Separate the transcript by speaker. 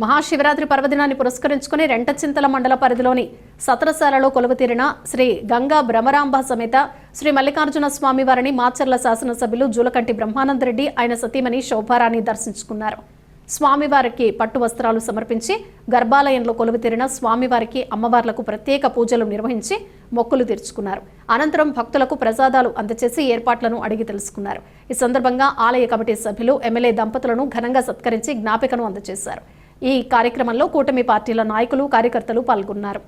Speaker 1: మహాశివరాత్రి పర్వదినాన్ని పురస్కరించుకుని రెంటచింతల మండల పరిధిలోని సత్రశాలలో కొలువుతీరిన శ్రీ గంగా భ్రమరాంబ సమేత శ్రీ మల్లికార్జున స్వామి వారిని మాచర్ల శాసనసభ్యులు జూలకంటి బ్రహ్మానందరెడ్డి ఆయన సతీమణి శోభారాణి దర్శించుకున్నారు. స్వామివారికి పట్టు వస్త్రాలు సమర్పించి గర్భాలయంలో కొలువుతీరిన స్వామివారికి అమ్మవార్లకు ప్రత్యేక పూజలు నిర్వహించి మొక్కులు తీర్చుకున్నారు. అనంతరం భక్తులకు ప్రసాదాలు అందజేసి ఏర్పాట్లను అడిగి తెలుసుకున్నారు. ఈ సందర్భంగా ఆలయ కమిటీ సభ్యులు ఎమ్మెల్యే దంపతులను ఘనంగా సత్కరించి జ్ఞాపికను అందజేశారు. ఈ కార్యక్రమంలో కూటమి పార్టీల నాయకులు కార్యకర్తలు పాల్గొన్నారు.